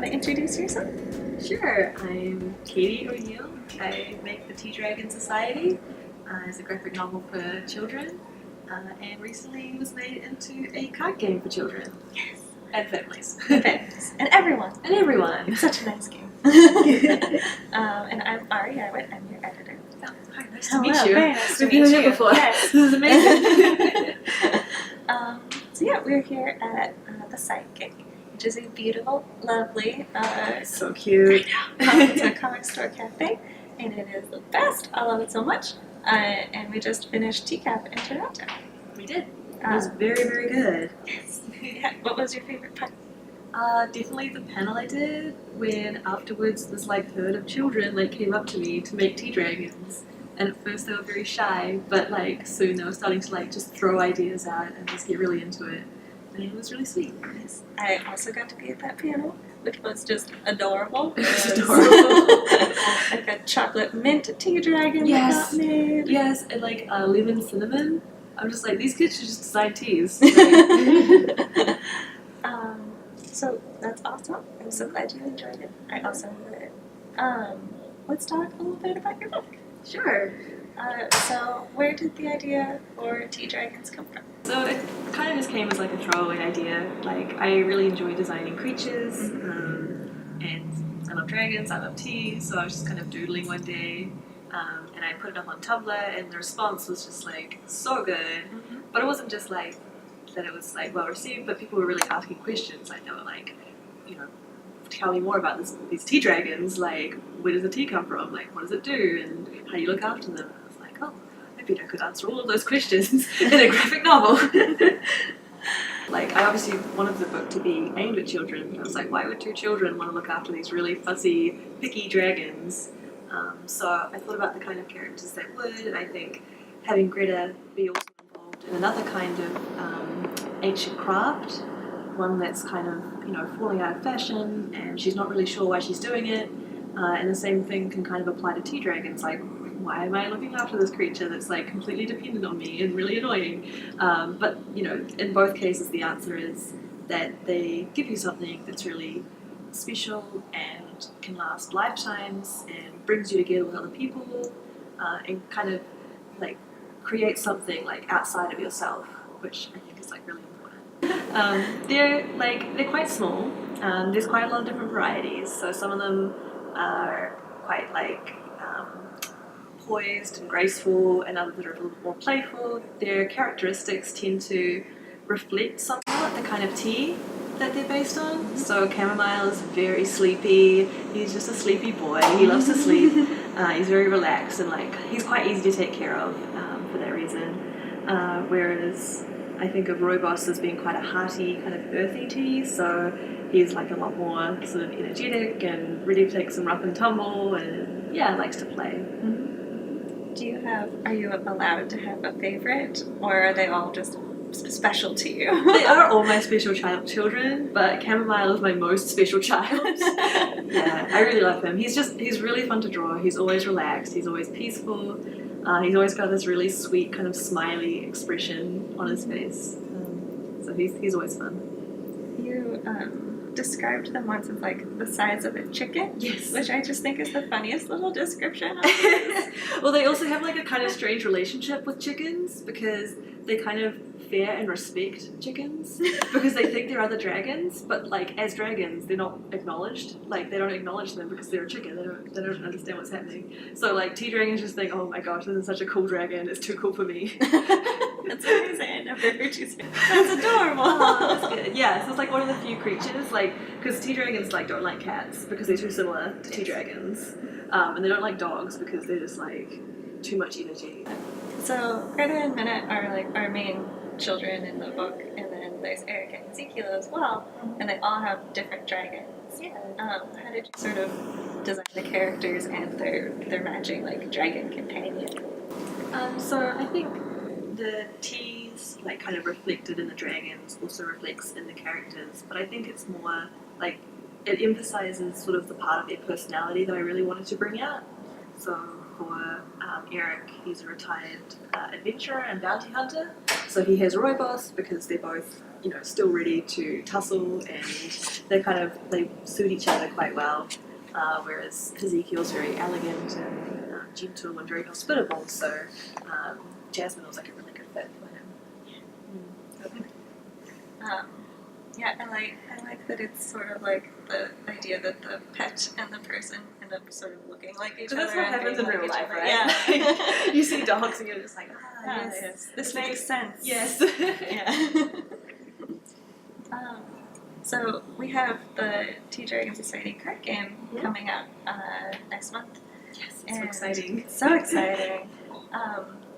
to introduce yourself? Sure, I'm Katie ONeill. I make the Tea Dragon Society as a graphic novel for children, and recently was made into a card game for children. Yes. And families. And families. And everyone. And everyone. It's such a nice game. And I'm Ari Arwitt. I'm your editor. Oh, hi, nice Hello, to meet you. very nice to We've meet been here you. before. Yes. This is amazing. So yeah, we're here at the Sidekick, which is a beautiful, lovely, So cute. it's a comic store cafe, and it is the best. I love it so much. And we just finished TCAP in Toronto. We did. It was very, very good. Yes. Yeah. What was your favorite part? Definitely the panel I did when afterwards this herd of children came up to me to make tea dragons, and at first they were very shy, but soon they were starting to just throw ideas out and just get really into it, and it was really sweet. Yes. I also got to be at that panel, which was just adorable. It was adorable. Like a chocolate mint tea dragon Yes. that got made. Yes, and lemon cinnamon. I'm just these kids should just design teas. So that's awesome. I'm so glad you enjoyed it. I also enjoyed it. Let's talk a little bit about your book. Sure. So where did the idea for Tea Dragons come from? So it kind of just came as a throwaway idea. I really enjoy designing creatures, and I love dragons, I love tea, so I was just kind of doodling one day, and I put it up on Tumblr, and the response was just so good. But it wasn't just that it was well received, but people were really asking questions. They were tell me more about these tea dragons. Where does the tea come from? What does it do? And how do you look after them? And I was oh, maybe I could answer all of those questions in a graphic novel. I obviously wanted the book to be aimed at children. I was why would two children want to look after these really fussy, picky dragons? So I thought about the kind of characters that would, and I think having Greta be also involved in another kind of ancient craft, one that's kind of falling out of fashion, and she's not really sure why she's doing it. And the same thing can kind of apply to tea dragons. Why am I looking after this creature that's completely dependent on me and really annoying? But in both cases, the answer is that they give you something that's really special and can last lifetimes and brings you together with other people, and kind of create something outside of yourself, which I think is really important. They're quite small. There's quite a lot of different varieties. So some of them are quite poised and graceful, and others that are a little bit more playful. Their characteristics tend to reflect somewhat the kind of tea that they're based on. So Chamomile is very sleepy. He's just a sleepy boy. He loves to sleep. He's very relaxed, and he's quite easy to take care of for that reason. Whereas I think of Rooibos as being quite a hearty, kind of earthy tea, so he's a lot more sort of energetic and ready to take some rough and tumble, and likes to play. Are you allowed to have a favorite, or are they all just special to you? They are all my special children, but Chamomile is my most special child. Yeah, I really love him. He's really fun to draw. He's always relaxed. He's always peaceful. He's always got this really sweet kind of smiley expression on his face. So he's always fun. You described them once as the size of a chicken. Yes. Which I just think is the funniest little description of this. Well, they also have a kind of strange relationship with chickens, because they kind of fear and respect chickens because they think they're other dragons, but as dragons they're not acknowledged. They don't acknowledge them because they're a chicken. They don't understand what's happening. So tea dragons just think, oh my gosh, this is such a cool dragon, it's too cool for me. That's amazing. I never heard you say that's adorable. That's good. Yeah, so it's one of the few creatures, because tea dragons don't like cats because they're too similar to tea dragons, and they don't like dogs because they're just too much energy. So Greta and Minette are our main children in the book, and then there's Eric and Ezekiel as well, and they all have different dragons. Yeah. How did you sort of design the characters and their matching dragon companion? So I think the teas kind of reflected in the dragons also reflects in the characters, but I think it's more it emphasizes sort of the part of their personality that I really wanted to bring out. So for Eric, he's a retired adventurer and bounty hunter, so he has Rooibos because they're both still ready to tussle, and they suit each other quite well. Whereas Ezekiel's very elegant and gentle and very hospitable, so Jasmine was like a really good fit for him. Yeah, I like that it's sort of like the idea that the pet and the person end up sort of looking like each other. That's what happens in like real each life, other. right? Yeah. You see dogs and you're just like, yes, this makes sense. Yes. Yeah. So we have the Tea Dragon Society card game coming out next month. Yes, it's so exciting. So exciting.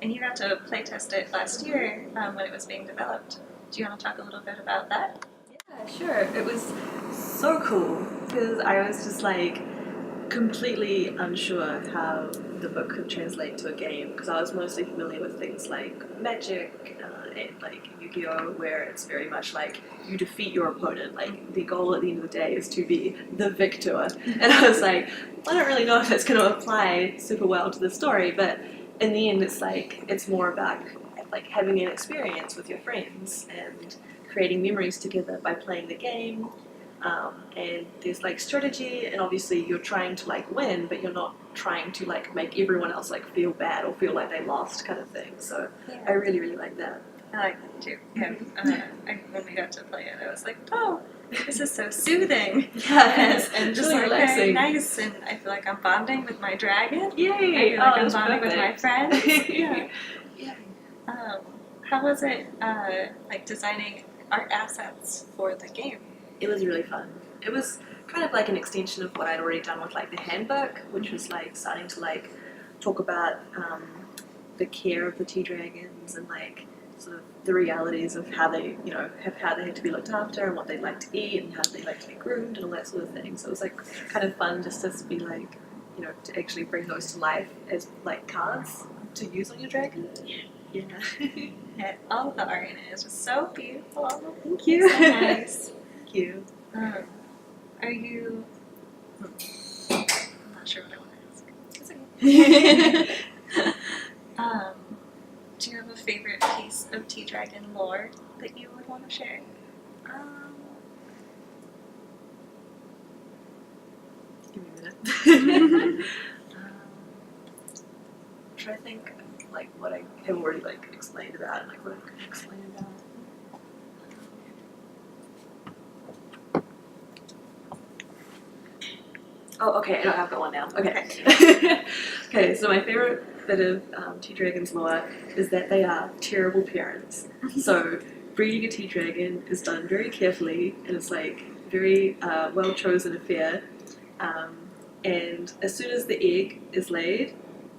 And you got to play test it last year when it was being developed. Do you want to talk a little bit about that? Yeah, sure. It was so cool because I was just like completely unsure how the book could translate to a game, because I was mostly familiar with things like Magic and like Yu-Gi-Oh, where it's very much like you defeat your opponent. Like the goal at the end of the day is to be the victor. And I was like, I don't really know if it's going to apply super well to the story, but in the end, it's more about like having an experience with your friends and creating memories together by playing the game. And there's like strategy, and obviously you're trying to like win, but you're not trying to like make everyone else like feel bad or feel like they lost, kind of thing. So Yeah. I really, really like that. I like that too. Yeah. When we got to play it, I was like, oh, this is so soothing. Yes, and just really like very relaxing. nice, and I feel like I'm bonding with my dragon. Yay! I feel like I'm bonding with my friends. Yeah. Yeah. How was it like designing art assets for the game? It was really fun. It was kind of like an extension of what I'd already done with like the handbook, which was like starting to like talk about the care of the tea dragons and like sort of the realities of how they, how they had to be looked after and what they like to eat and how they like to be groomed and all that sort of thing. So it was like kind of fun just to be like, to actually bring those to life as like cards to use on your dragon. Yeah. Yeah, all of the art in it is just so beautiful. Thank you. So nice. Thank you. Are you? I'm not sure what I want to ask. It's okay. Do you have a favorite piece of Tea Dragon lore that you would want to share? Give me a minute. Try to think of like what I have already like explained about and like what I could explain about. Oh, okay, no, I've got one now. Okay. Okay, so my favorite bit of Tea Dragon's lore is that they are terrible parents. So breeding a tea dragon is done very carefully, and it's like very well chosen affair. And as soon as the egg is laid,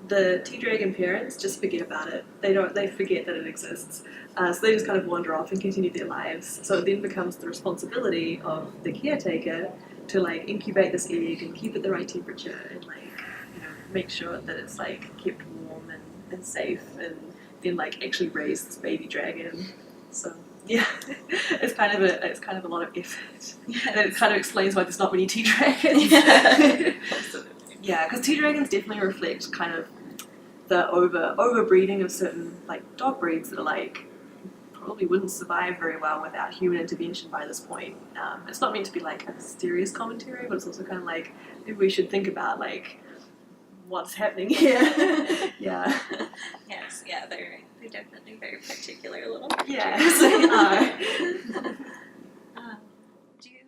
the tea dragon parents just forget about it. They forget that it exists. So they just kind of wander off and continue their lives. So it then becomes the responsibility of the caretaker to like incubate this egg and keep it the right temperature and like make sure that it's like kept warm and safe, and then like actually raise this baby dragon. So yeah, it's kind of a lot of effort. And it kind of explains why there's not many tea dragons. Yeah, because tea dragons definitely reflect kind of the overbreeding of certain like dog breeds that are like probably wouldn't survive very well without human intervention by this point. It's not meant to be like a serious commentary, but it's also kind of like maybe we should think about like what's happening here. Yeah. Yes, yeah, they're definitely very particular little Yes, they are. Do you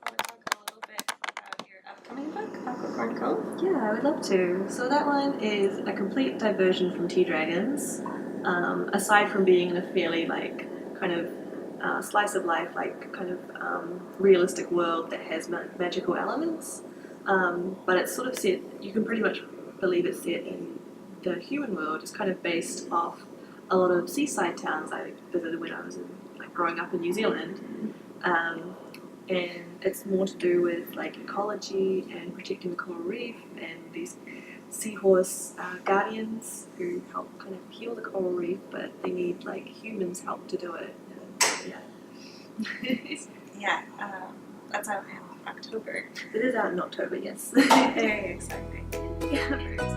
want to talk a little bit about your upcoming book, Aquacorn Cove? Yeah, I would love to. So that one is a complete diversion from Tea Dragons. Aside from being in a fairly like kind of slice of life, like kind of realistic world that has magical elements, but it's sort of set. You can pretty much believe it's set in the human world. It's kind of based off a lot of seaside towns I visited when I was growing up in New Zealand, and it's more to do with like ecology and protecting the coral reef and these seahorse guardians who help kind of heal the coral reef, but they need like humans' help to do it. Yeah. Yeah, that's out in October. It is out in October, yes. Very exciting. Yeah.